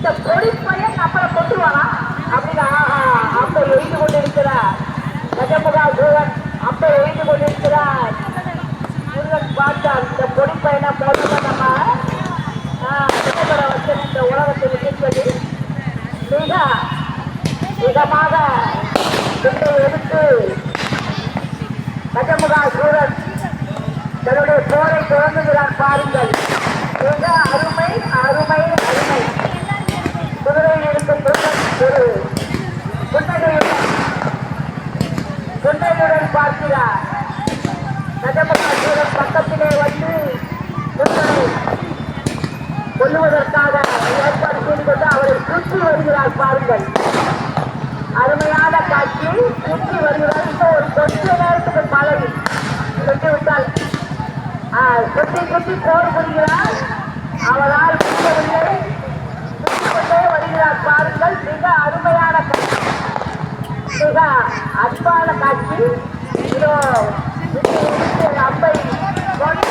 இந்த பொடி பையன் நம்மளை கொண்டுவானா அப்படின்னு அப்ப எழுந்து கொண்டிருக்கிறார் கஜமுகா சூரன். அப்ப எழுந்து கொண்டிருக்கிறார் முருகன். பார்த்தால் இந்த பொடி பையனை போல நம்ம வச்சு இந்த உலகத்தில் இருப்பது மிக மிதமாக எடுத்து கஜமுகா சூரன் தன்னுடைய போரை தொடங்குகிறார். பாருங்கள், மிக அருமை அருமை அருமை. குதிரையில் இருக்கும் ஒரு குண்டையுடன் பார்க்கிறார். கஜமுகா சூரன் பக்கத்திலே வந்து குதிரை கொல்லுவதற்காக ஏற்பாடு செய்து கொண்டு அவரை சுற்றி வருகிறார். பாருங்கள், அருமையான காட்சி. சுற்றி வருகிறார். ஒரு கொஞ்ச நேரத்துக்கு மழை சொல்லிவிட்டால் சுற்றி சுற்றி போர் புரிகிறார். அவரால் முடியவில்லை. சுற்றி கொண்டே வருகிறார். பாருங்கள், மிக அருமையான காட்சி, மிக அன்பான காட்சி. இதோ அம்பை வந்து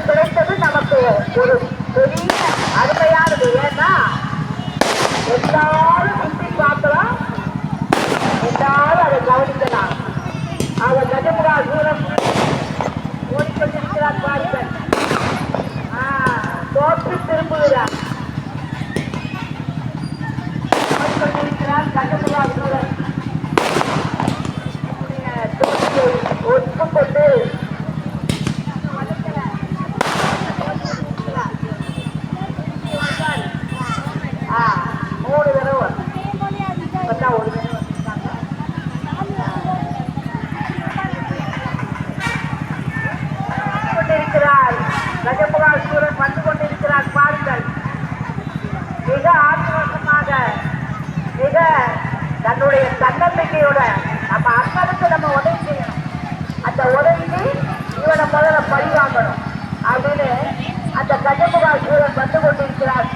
கிடைத்தது நமக்கு ஒரு பெரிய அருமையானது. ஏன்னா எல்லாரும் சுற்றி பார்க்கலாம், எல்லாரும் அதை கவனிக்கலாம். அவர் கஜமுகா சூரன் ஓடிக்கொண்டிருக்கிறார். பாருங்கள், தோற்று திரும்புகிறார். ஓடிக்கொண்டிருக்கிறார் கஜமுகா சூரன். தோற்று ஒப்புக்கொண்டு மூணு தடவை ஒரு கொண்டிருக்கிறார். கஜமுகா சூரன் வந்து கொண்டிருக்கிறார். பாருங்கள், மிக ஆத்மவசமாக மிக தன்னுடைய தன்னம்பிக்கையோட நம்ம அண்ணனுக்கு நம்ம உதவி செய்யணும். அந்த உதவிக்கு இவனை முதல்ல பழி வாங்கணும் அப்படின்னு அந்த கஜமுகா சூரன் வந்து கொண்டிருக்கிறார்.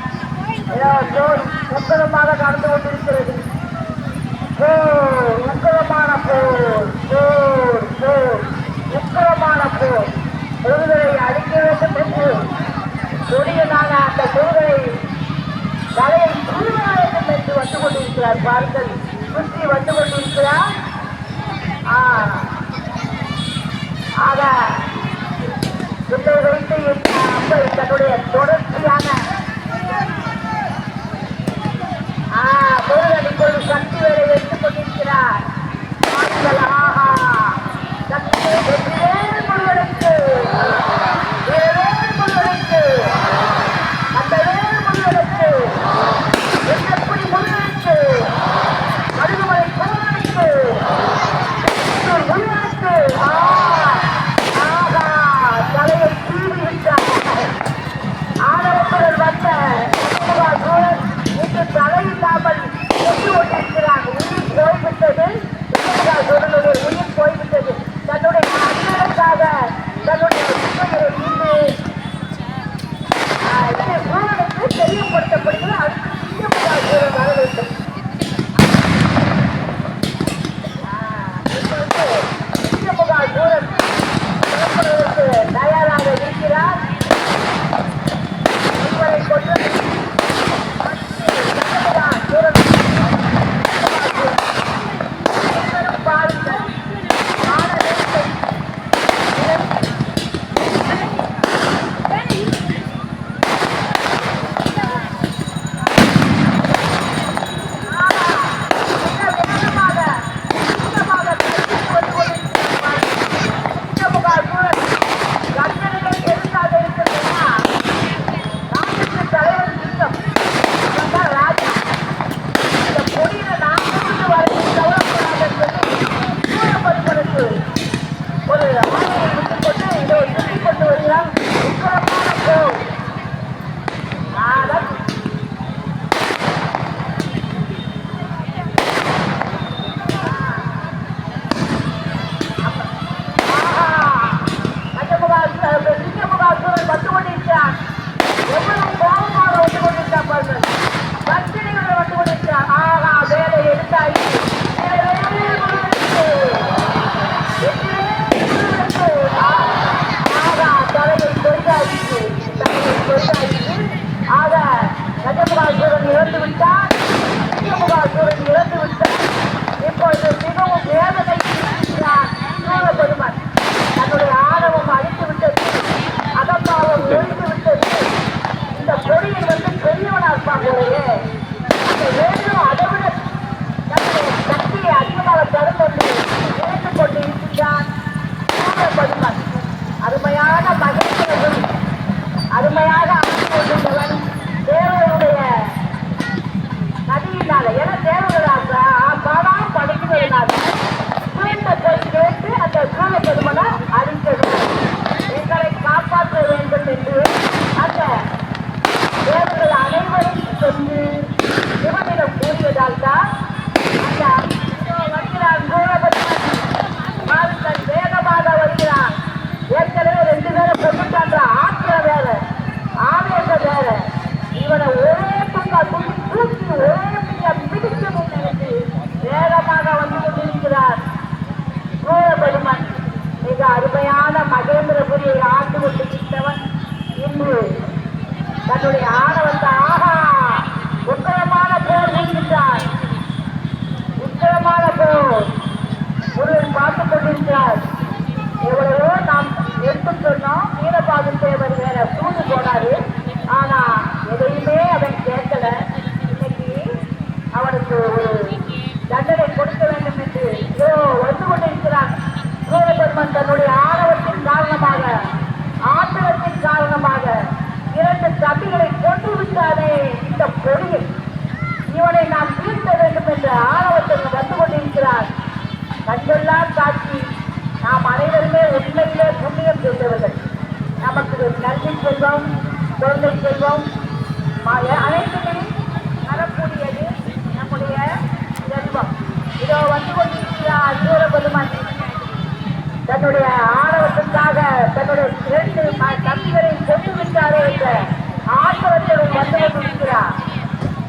போர் உக்கரமாக நடந்து கொண்டிருக்கிறது. போர், உக்கரமான போர், போர் போர், உக்கரமான போர். முருகரை அழிக்க வேண்டும் என்று கொடியனான அந்த முருகரை தலையை தூர வேண்டும் என்று வந்து கொண்டிருக்கிறார். பாருங்கள், சுற்றி வந்து கொண்டிருக்கிறார். ஆக இதை வைத்து தன்னுடைய தொடர்ச்சியான முருகன் இப்பொழுது சக்தி வேலை வைத்துக் கொண்டிருக்கிறார். ஆஹா, சக்தி முருகனுக்கு, முருகனுக்கு, அந்த முருகனுக்கு, எப்படி முருகனுக்கு, மருதுமலை முருகனுக்கு, முருகனுக்கு. ஆகா, தலையை தீவிட்டார். ஆடவர்கள் வந்த சூழல் இன்று தலையில்லாமல் சென்று கொண்டிருக்கிறார். உயிர் போய்விட்டது. சூழலுடைய உயிர் போய்விட்டது. தன்னுடைய அண்ணனுக்காக தன்னுடைய உண்மையை இன்று சூழலுக்கு தெரியப்படுத்தப்படுகிறது. அதுக்கு சூழல் வர வேண்டும். சூழல் தயாராக இருக்கிறார். இவரை கொண்டு தன்னுடைய ஆணவத்தை ஆஹா உக்கிரமான போர் முடிக்கின்றார். உக்கிரமான போர் முருகன் பார்த்துக் கொண்டிருக்கிறார். எவ்வளவோ நாம் எடுத்து சொன்னோம். வீரபாகு தேவர் வேற தூது போனாரு. ஆனா எதையுமே அவன் கேட்கல. இன்னைக்கு அவனுக்கு ஒரு தண்டனை கொடுக்க வேண்டும் என்று வந்து கொண்டிருக்கிறான். சூரபெருமன் தன்னுடைய ஆணவத்தின் காரணமாக ஆத்திரத்தின் காரணமாக 2 தம்பிகளை கொண்டு விட்டானே இந்த பொறியை இவனை நாம் தீர்க்க வேண்டும் என்ற ஆணவத்திற்கு வந்து கொண்டிருக்கிறார். கண்டெல்லாம் காட்சி நாம் அனைவருமே உண்மையிலே புண்ணியம் செய்தவர்கள். நமக்கு கல்வி செல்வம், குழந்தை செல்வம் அனைத்துமே வரக்கூடியது நம்முடைய செல்வம். இதோ வந்து கொண்டிருக்கிறார் சூரபெருமன். தன்னுடைய ஆணவத்திற்காக தன்னுடைய 2 தம்பிகளை கொண்டு விட்டாரே என்ற ஆணவத்துடன் வந்து கொண்டிருக்கிறார்.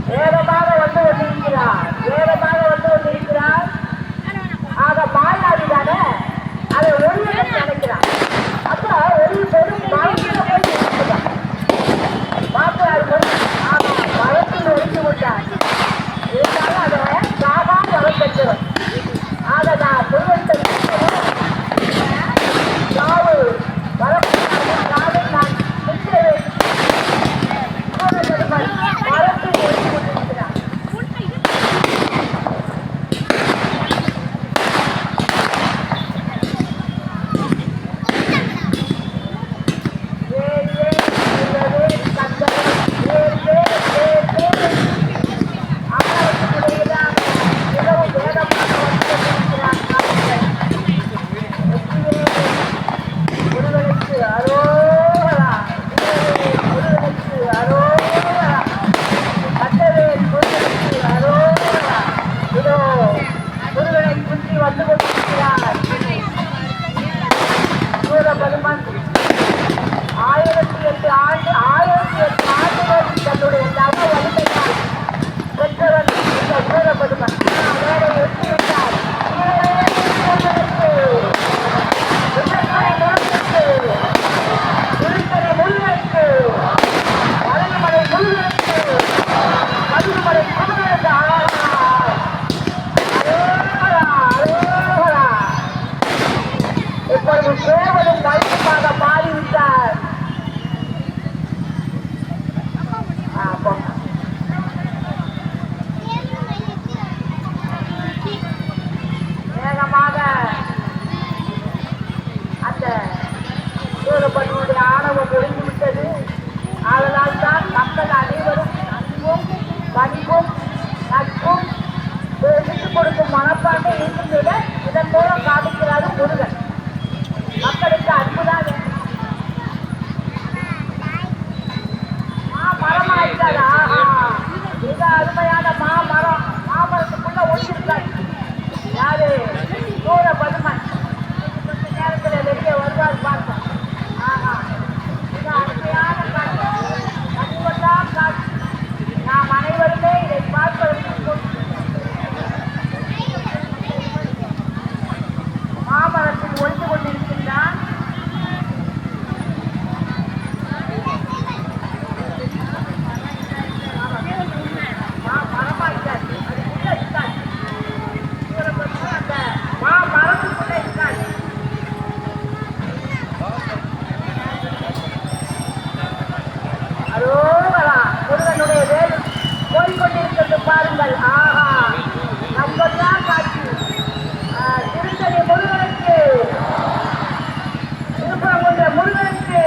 வேகமாக வந்து கொண்டிருக்கிறார். வேகமாக வந்து கொண்டிருக்கிறார். ஆக மாயாவி தானே அதை ஒளியை நினைக்கிறார். அப்ப ஒரு பெரும் மரத்தில் போய் பார்க்கிறார்கள். ஆமா மரத்தில் ஒழித்து விட்டார். இருந்தாலும் அதை சாகா வரம் பெற்றவர். ஆக நான் முருகத்தை சாவு வரப்பட்டாலும் நான் நிற்கிறேன். மரத்தில் ஒழித்து கொண்டிருக்கிறார். சூரபெருமனுடைய ஆணவம் ஒழிந்துவிட்டது. அதனால் தான் மக்கள் அனைவரும் அன்பும் பண்பும் நட்பும் விட்டுக் கொடுக்கும் மனப்பான்மை இருந்தத இதன் மூலம் காமிக்கிறாரு முருகன். மக்களுக்கு அன்புதான் மரமாயிட்டாரு. ஆஹா மிக அருமையான மாமரம். மாமரத்துக்குள்ள ஒழிச்சிருக்காரு யாரு? சூரபெருமன். கொஞ்ச நேரத்தில் வெளியே வருவார் பார்த்தோம். ஆஹா மிக அருமையான காட்சி, கண்கொள்ளா காட்சி. நாம் அனைவருமே இதை பார்ப்பதற்கு மாமரத்தில் ஒழிந்து கொண்டிருக்கின்றான். முருகனுடைய வேல் போய்கொண்டிருக்கிறது பாருங்கள். ஆஹா நம்மெல்லாம் காட்சி. திருத்தணி முருகனுக்கு, திருப்பரங்குன்ற முருகனுக்கு,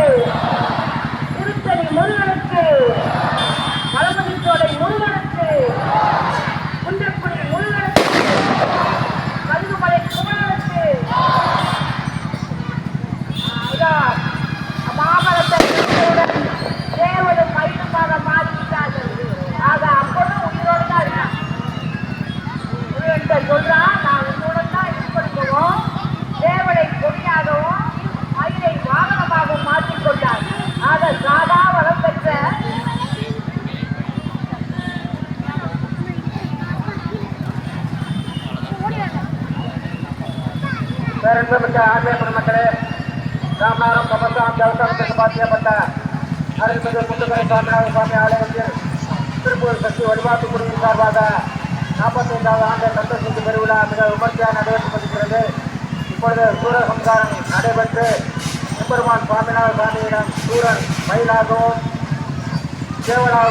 திருத்தணி முருகனுக்கு, பழமதிச்சோலை முருகனுக்கு, குன்றக்குடி முருகனுக்கு, கல்லுமலை குமரனுக்கு மாமரத்தை தேவனும் மயிலுமாக மாறிவிட்டார்கள். ஆக அப்பொழுது உயிரோடு தான் இருக்கான். முருகன் சொல்றான், நான் உன்னோட தான் ஈடுபடுத்தவும் தேவனை கொடியாகவும் மயிலை வாகனமாகவும் மாற்றிக்கொண்டார். ஆக சாதா வரம் பெற்ற ஆன்மீக மக்களே, ராமநாதம் கமசாம் தேவஸ்தானத்திற்கு பாத்தியப்பட்ட அருள்மிகு முத்துக்கரை சாமிநாத சுவாமி ஆலயத்தில் திருப்பூர் சக்தி வழிபாட்டு குழுவின் சார்பாக 45வது ஆண்டு சந்தோஷத்து பெருவிழா மிக விமர்சையாக நடைபெற்று வருகிறது. இப்பொழுது சூரசம்சாரம் நடைபெற்று எம்பெருமான் சுவாமிநாத சுவாமியிடம் சூரன் மயிலாகவும் சேவலாகவும்